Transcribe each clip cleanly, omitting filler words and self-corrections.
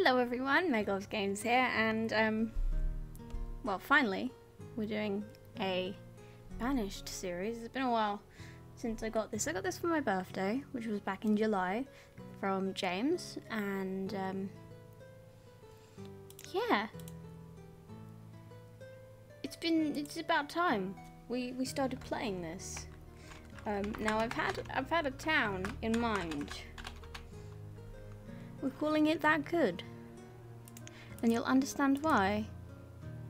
Hello everyone, Megos Games here, and well, finally, we're doing a Banished series. It's been a while since I got this. I got this for my birthday, which was back in July, from James, and yeah, it's about time we started playing this. Now I've had a town in mind. We're calling it That Good. And you'll understand why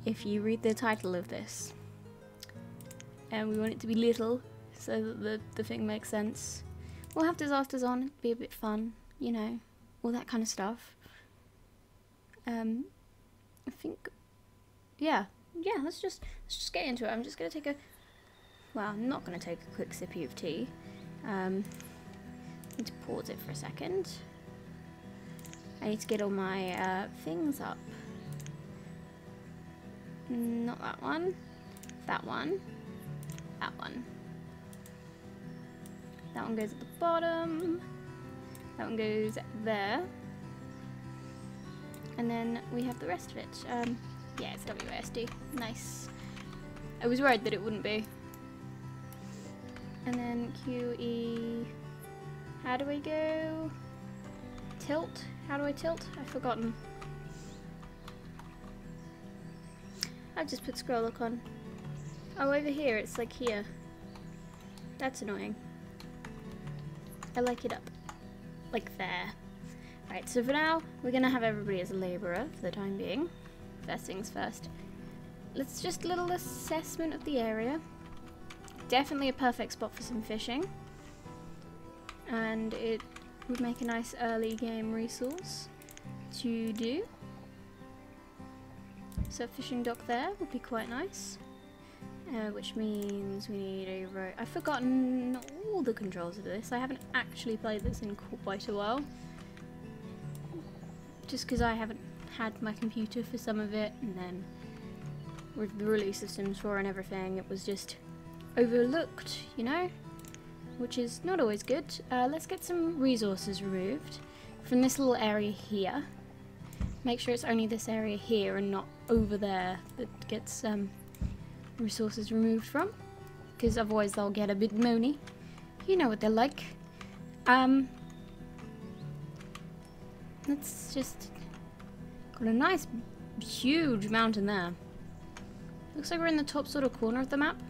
if you read the title of this. And we want it to be little so that the thing makes sense. We'll have disasters on, it'll be a bit fun, you know, all that kind of stuff. I think, yeah, let's just get into it. I'm just gonna take a, well, I'm not gonna take a quick sippy of tea. Need to pause it for a second. I need to get all my things up. Not that one. That one. That one. That one goes at the bottom. That one goes there. And then we have the rest of it. Yeah, it's WASD. Nice. I was worried that it wouldn't be. And then QE. How do we go? Tilt? How do I tilt? I've forgotten. I've just put scroll look on. Oh, over here, it's like here. That's annoying. I like it up. Like there. Right, so for now, we're gonna have everybody as a labourer for the time being. First things first. Let's just a little assessment of the area. Definitely a perfect spot for some fishing. And it would make a nice early game resource to do. So a fishing dock there would be quite nice. Which means we need a road. I've forgotten all the controls of this. I haven't actually played this in quite a while. Just because I haven't had my computer for some of it, and then with the release of Sims 4 and everything, it was just overlooked, you know? Which is not always good. Let's get some resources removed from this little area here. Make sure it's only this area here and not over there that gets resources removed from, because otherwise they'll get a bit moany. You know what they're like. Let's just got a nice huge mountain there. Looks like we're in the top sort of corner of the map.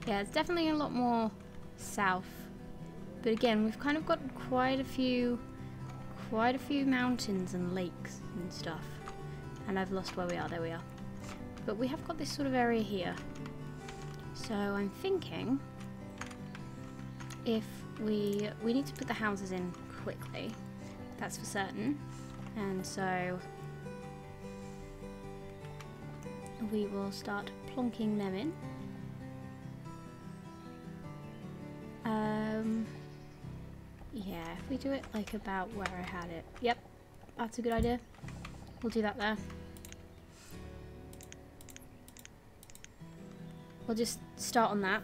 Yeah, it's definitely a lot more south, but again, we've kind of got quite a few mountains and lakes and stuff, and I've lost where we are. There we are. But we have got this sort of area here, so I'm thinking if we need to put the houses in quickly, that's for certain, and so we will start plonking them in. Yeah, if we do it like about where I had it. Yep, that's a good idea. We'll do that there. We'll just start on that.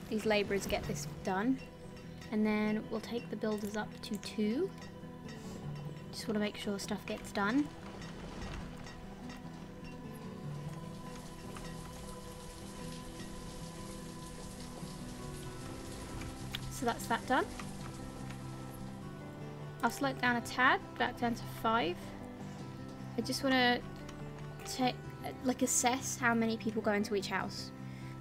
These labourers get this done. And then we'll take the builders up to 2. Just want to make sure stuff gets done. So that's that done. I'll slow it down a tad, back down to 5. I just want to assess how many people go into each house,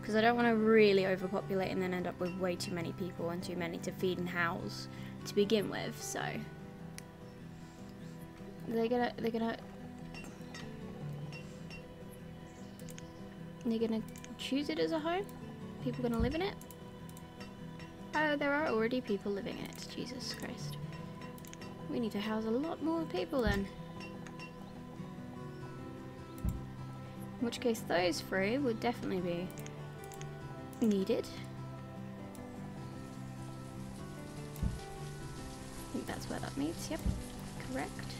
because I don't want to really overpopulate and then end up with way too many people and too many to feed and house to begin with. So they're gonna choose it as a home. People gonna live in it. Oh, there are already people living in it. Jesus Christ. We need to house a lot more people then. In which case those 3 would definitely be needed. I think that's where that meets. Yep, correct.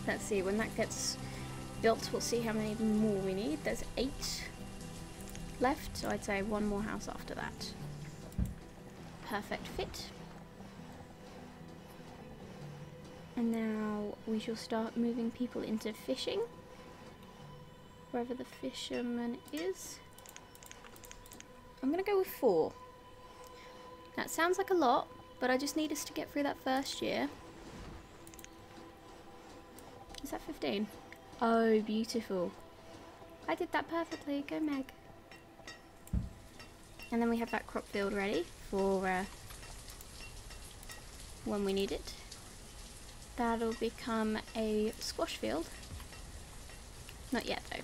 Let's see, when that gets built, we'll see how many more we need. There's 8. Left, so I'd say one more house after that. Perfect fit. And now we shall start moving people into fishing. Wherever the fisherman is. I'm gonna go with 4. That sounds like a lot, but I just need us to get through that first year. Is that 15? Oh, beautiful. I did that perfectly. Go Meg. And then we have that crop field ready for when we need it. That'll become a squash field. Not yet though.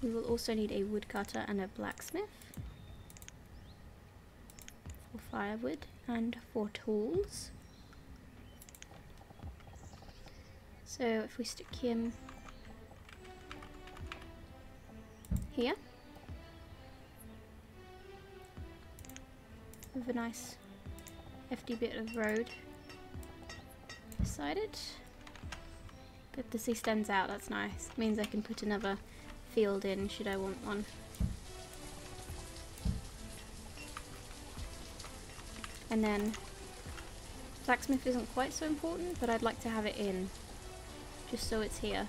We will also need a woodcutter and a blacksmith for firewood and for tools. So if we stick him here with a nice hefty bit of road beside it. But this extends out, that's nice. Means I can put another field in should I want one. And then blacksmith isn't quite so important, but I'd like to have it in just so it's here.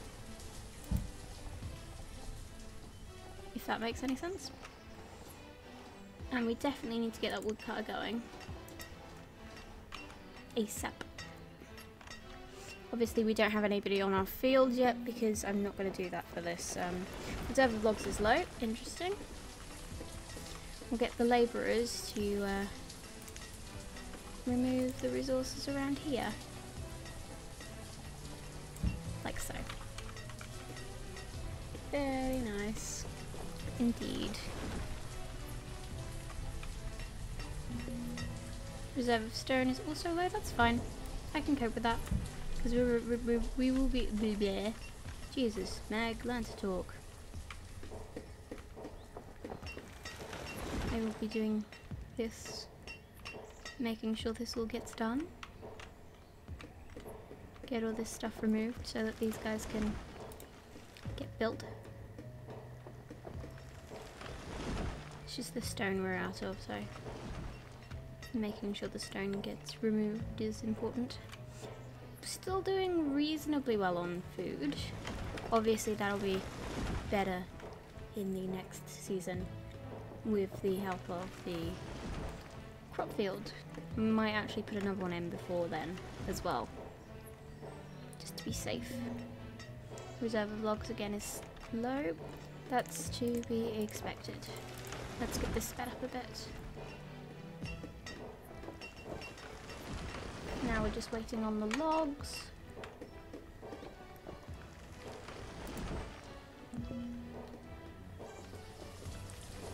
If that makes any sense. And we definitely need to get that woodcutter going ASAP. Obviously we don't have anybody on our field yet because I'm not going to do that for this. Reserve of logs is low. Interesting. We'll get the labourers to remove the resources around here. Like so. Very nice. Indeed. Reserve of stone is also low. That's fine. I can cope with that. Because we will be bleh. Jesus, Meg, learn to talk. I will be doing this, making sure this all gets done. Get all this stuff removed so that these guys can get built. It's just the stone we're out of, so making sure the stone gets removed is important. Still doing reasonably well on food. Obviously that'll be better in the next season with the help of the crop field. Might actually put another one in before then as well, just to be safe. Reserve of logs again is low. That's to be expected. Let's get this sped up a bit. Now we're just waiting on the logs.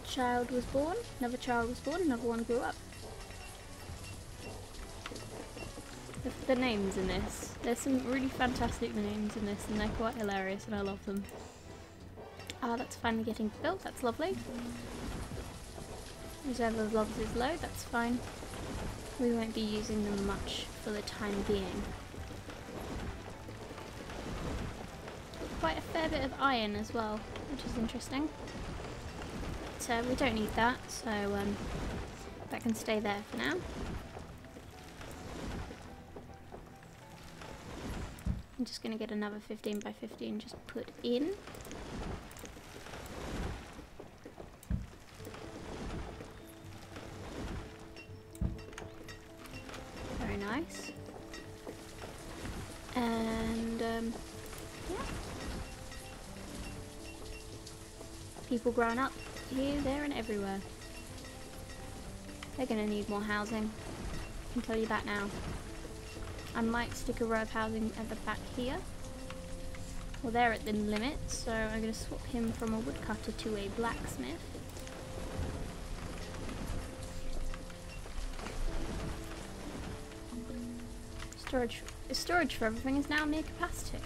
Child was born, another child was born, another one grew up. The names in this, there's some really fantastic names in this and they're quite hilarious and I love them. Ah, that's finally getting built, that's lovely. Reserve of logs is low, that's fine. We won't be using them much for the time being. Quite a fair bit of iron as well, which is interesting. But we don't need that, so that can stay there for now. I'm just going to get another 15 by 15 just put in. Very nice. And yeah. People growing up here, there and everywhere. They're going to need more housing. I can tell you that now. I might stick a row of housing at the back here. Well, they're at the limit, so I'm going to swap him from a woodcutter to a blacksmith. Storage for everything is now near capacity.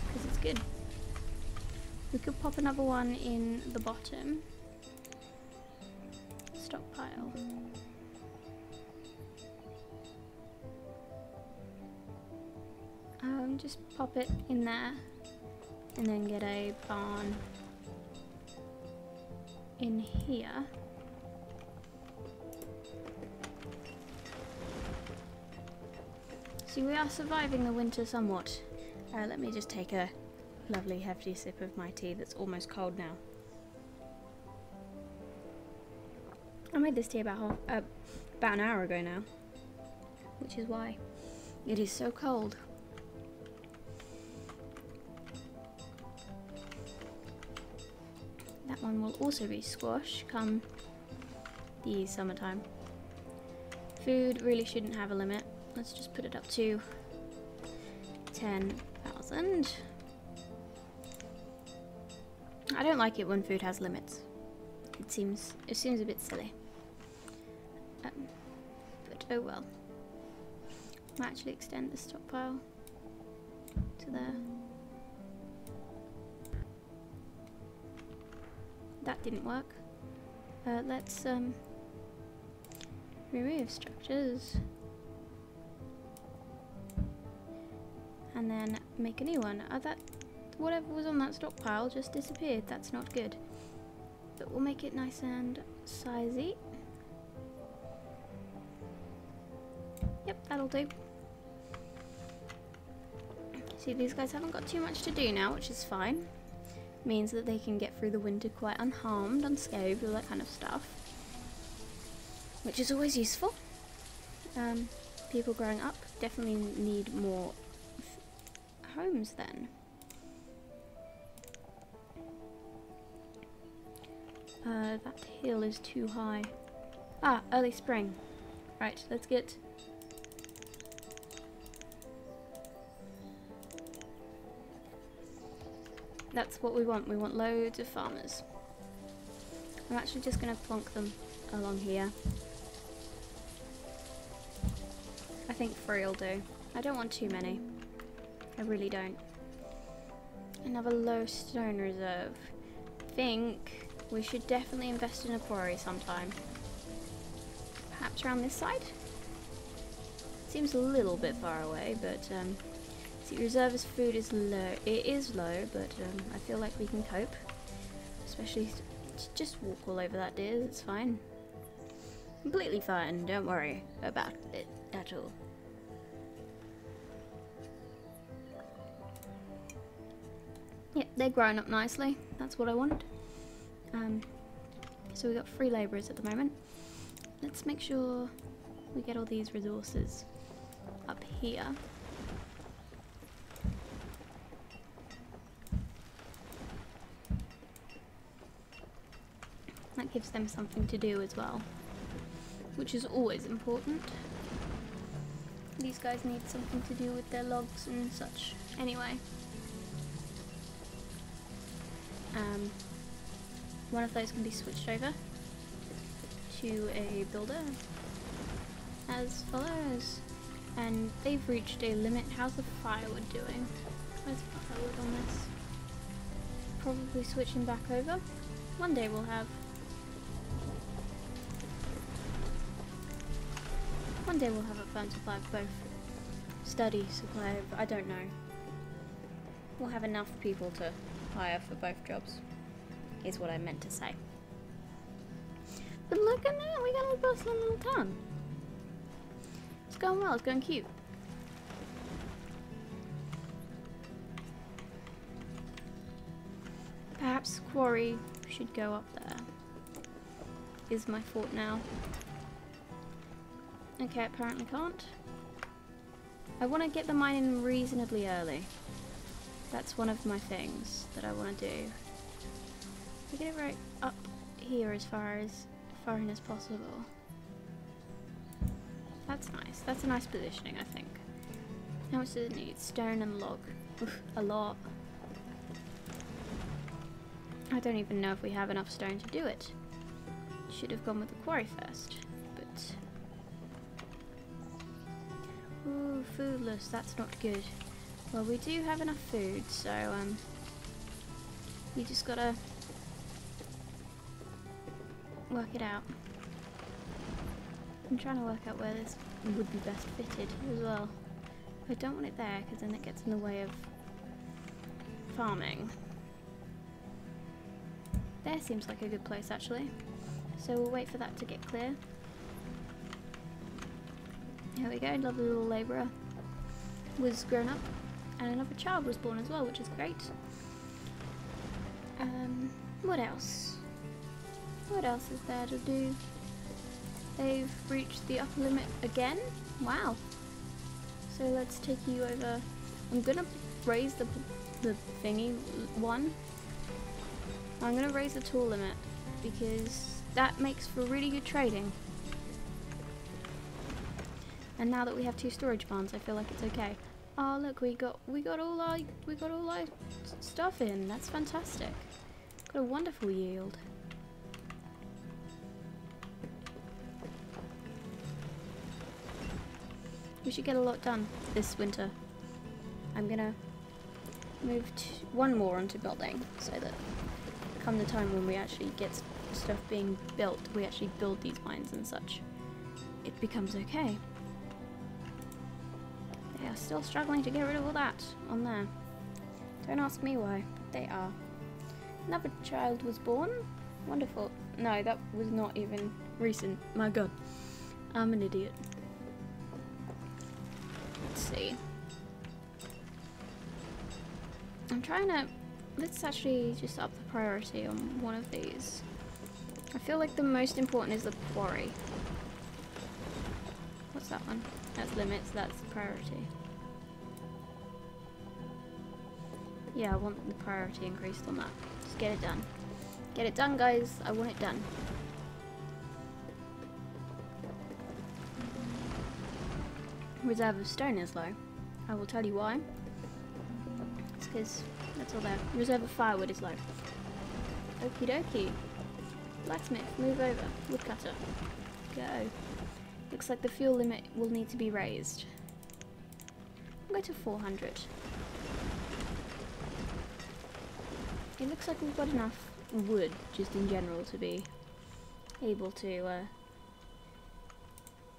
Because it's good. We could pop another one in the bottom. Stockpile. Just pop it in there and then get a barn in here. See, we are surviving the winter somewhat. Let me just take a lovely hefty sip of my tea that's almost cold now. I made this tea about an hour ago now, which is why it is so cold. That one will also be squash come the summertime. Food really shouldn't have a limit. Let's just put it up to 10,000. I don't like it when food has limits. It seems a bit silly. But oh well. I'll actually extend the stockpile to there. That didn't work. Let's remove structures and then make a new one. That whatever was on that stockpile just disappeared. That's not good. But we'll make it nice and sizey. Yep, that'll do. See, these guys haven't got too much to do now, which is fine. Means that they can get through the winter quite unharmed, unscathed, all that kind of stuff. Which is always useful. People growing up definitely need more homes then. That hill is too high. Ah, early spring. Right, let's get... That's what we want. We want loads of farmers. I'm actually just going to plonk them along here. I think 3 will do. I don't want too many. I really don't. Another low stone reserve. Think we should definitely invest in a quarry sometime. Perhaps around this side? Seems a little bit far away, but see, reservist food is low. It is low, but I feel like we can cope. Especially just walk all over that deer. It's fine. Completely fine. Don't worry about it at all. Yep, they're growing up nicely. That's what I want. So we've got 3 labourers at the moment. Let's make sure we get all these resources up here. That gives them something to do as well, which is always important. These guys need something to do with their logs and such. Anyway. One of those can be switched over to a builder as follows. And they've reached a limit. How's the firewood doing? Where's the firewood on this? Probably switching back over. One day we'll have a firm supply of both. Steady supply of, I don't know. We'll have enough people to hire for both jobs, is what I meant to say. But look at that, we got a bustling little town. It's going well, it's going cute. Perhaps quarry should go up there, is my thought now. Okay, apparently can't. I want to get the mine in reasonably early. That's one of my things that I want to do. We get it right up here as far in as possible. That's nice. That's a nice positioning, I think. How much does it need? Stone and log. Oof, a lot. I don't even know if we have enough stone to do it. Should have gone with the quarry first, but... Ooh, foodless. That's not good. Well, we do have enough food, so we just gotta work it out. I'm trying to work out where this would be best fitted as well. I don't want it there because then it gets in the way of farming. There seems like a good place actually. So we'll wait for that to get clear. Here we go, lovely little labourer. was grown up, and another child was born as well, which is great. What else? What else is there to do? They've reached the upper limit again? Wow. So let's take you over. I'm gonna raise the thingy one. I'm gonna raise the tool limit because that makes for really good trading. And now that we have 2 storage barns, I feel like it's okay. Oh look, we got all our stuff in. That's fantastic. Got a wonderful yield. We should get a lot done this winter. I'm gonna move one more onto building so that come the time when we actually get stuff being built, we actually build these mines and such, it becomes okay. They are still struggling to get rid of all that on there. Don't ask me why, but they are. Another child was born. Wonderful. No, that was not even recent. My god. I'm an idiot. Let's see. I'm trying to... Let's actually just up the priority on one of these. I feel like the most important is the quarry. What's that one? That's limits, that's the priority. Yeah, I want the priority increased on that. Just get it done. Get it done, guys. I want it done. Reserve of stone is low. I will tell you why. It's because that's all there. Reserve of firewood is low. Okie dokie. Blacksmith, move over. Woodcutter. Go. Looks like the fuel limit will need to be raised. I'll go to 400. It looks like we've got enough wood, just in general, to be able to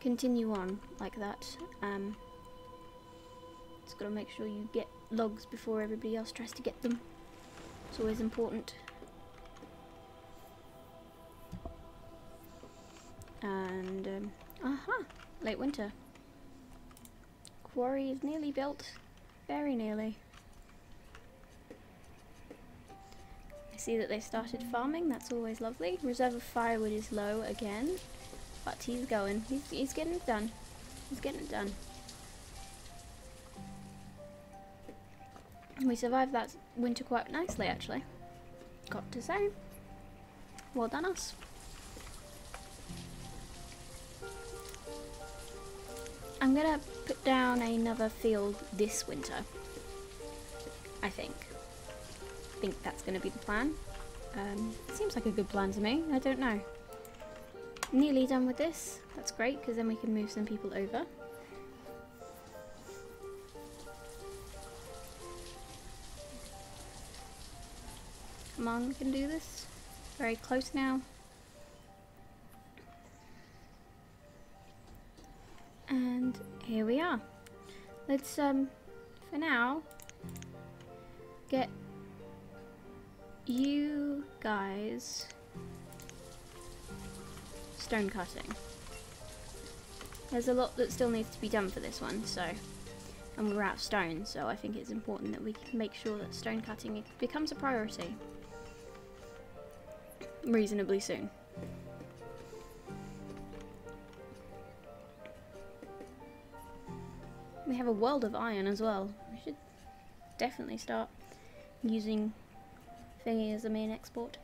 continue on like that. Just gotta make sure you get logs before everybody else tries to get them. It's always important. And late winter. Quarry is nearly built. Very nearly. I see that they started farming. That's always lovely. Reserve of firewood is low again, but he's going. He's getting it done. He's getting it done. We survived that winter quite nicely, actually. Got to say. Well done us. I'm gonna put down another field this winter. I think that's gonna be the plan. Seems like a good plan to me. I don't know. Nearly done with this. That's great, because then we can move some people over. Come on, we can do this. Very close now. And here we are. Let's, for now, get you guys stone cutting. There's a lot that still needs to be done for this one, so, and we're out of stone, so I think it's important that we make sure that stone cutting becomes a priority reasonably soon. We have a world of iron as well. We should definitely start using thingy as a main export.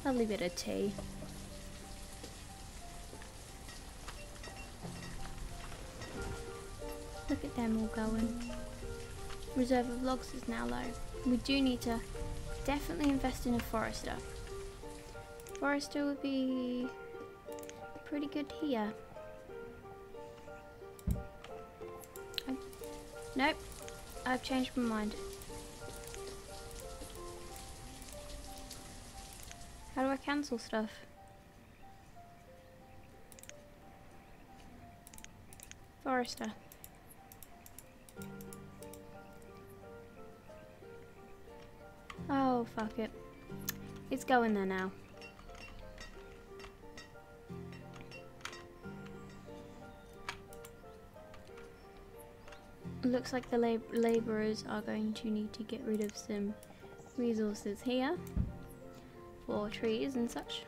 Lovely bit of tea. Look at them all going. Reserve of logs is now low. We do need to definitely invest in a forester. Forester would be pretty good here. Nope, I've changed my mind. How do I cancel stuff? Forester. Oh, fuck it. It's going there now. looks like the labourers are going to need to get rid of some resources here for trees and such.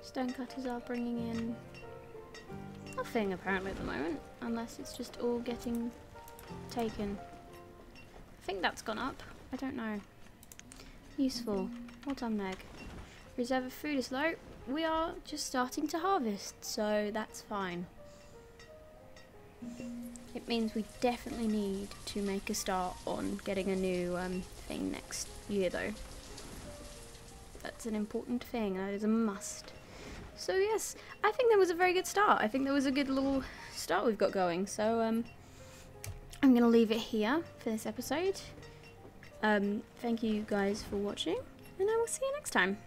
Stonecutters are bringing in nothing apparently at the moment, unless it's just all getting taken. I think that's gone up. I don't know. Useful. Well done, Meg. Reserve of food is low. We are just starting to harvest, so that's fine. It means we definitely need to make a start on getting a new thing next year, though. That's an important thing. That is a must. So yes, I think that was a very good start. I think that was a good little start we've got going. So I'm going to leave it here for this episode. Thank you guys for watching, and I will see you next time.